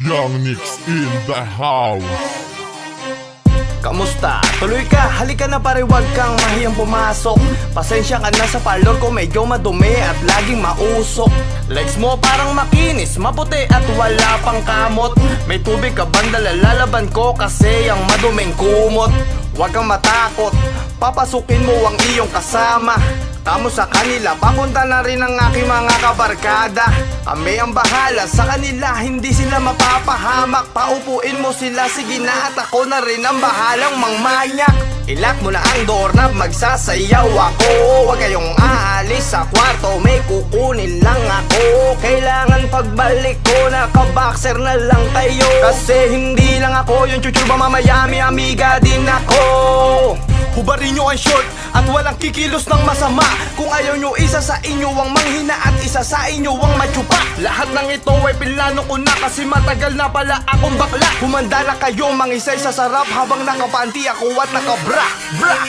Young Nicks in the house. Kamusta? Tuloy ka, halika na pare, wag kang mahiyang pumasok. Pasensya ka na sa parlor ko, medyo madumi at laging mausok. Legs mo parang makinis, maputi at wala pang kamot. May tubig ka banda, lalaban ko kasi ang maduming kumot. Wag kang matakot, papasukin mo ang iyong kasama. Tamo sa kanila, papunta na rin ang aking mga kabarkada. Kami ang bahala sa kanila, hindi sila mapapahamak. Paupuin mo sila, sige na at ako na rin ang bahalang mangmanyak. Ilak mo na ang doorknob, magsasayaw ako. Huwag kayong aalis sa kwarto, may kukunin lang ako. Kailangan pagbalik ko, nakaboxer na lang kayo. Kasi hindi lang ako yung chuchurba, mamayami amiga din ako. Hubarin nyo ang short at walang kikilos ng masama. Kung ayaw nyo, isa sa inyo ang manghina at isa sa inyo ang matsupa. Lahat ng ito ay pinlano ko na kasi matagal na pala akong bakla. Humanda na kayo mangisay sa sarap habang nakapanti ako at nakabra. Bra!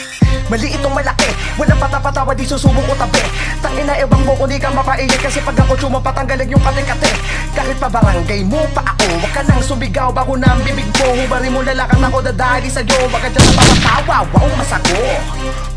Mali itong malaki, walang patapatawa, di susubok ko tabi. Tangina, ewan ko kung di ka mapaiyay kasi pag ako tsuma patanggalan yung kate-kate. Kahit pa barangay mo pa ako, wag ka nang sumigaw bago na ang bibig mo. Hubarin mo lalakan ako dadali sa'yo, wag ka dyan sa pamatawa, wow masago.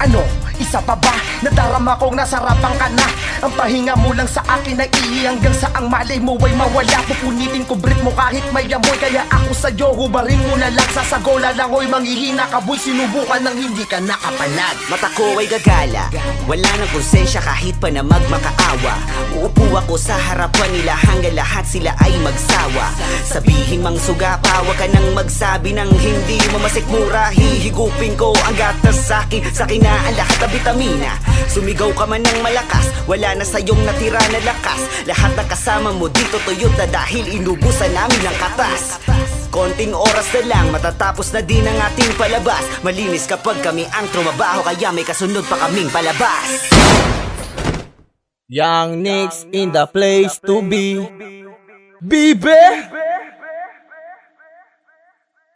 Ano? Isa pa ba? Nadarama kong nasarapan ka na. Ang pahinga mo lang sa akin ay hanggang sa ang malay mo ay mawala. Pupunitin ko brit mo kahit may amoy. Kaya ako sa'yo, hubarin mo na lang. Sasagola lang o'y manghihina ka boy. Sinubukan ng hindi ka nakapanag. Mata ko ay gagala, wala nang konsensya kahit pa na magmakaawa. Uupo ako sa harapan nila hanggang lahat sila ay magsawa. Sabihin mang suga pa, wag ka nang magsabi ng hindi mo masikmura. Hihigupin ko ang gatas sa'kin na ang lahat na vitamina. Sumigaw ka man ng malakas, wala na sa'yong natira na lakas. Lahat ng kasama mo dito tuyot na dahil inubusan namin ng katas. Konting oras na lang, matatapos na din ang ating palabas. Malinis kapag kami ang trumabaho, kaya may kasunod pa kaming palabas. Young Nicks in the place to be. Bibe!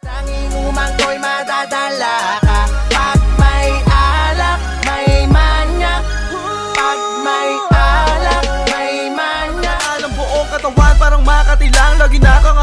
Tanging umang ko'y madadala ka. Pag may alak, may manyak. Pag may alak, may manyak. Alam buong katawan parang makatilang, lagi nakaka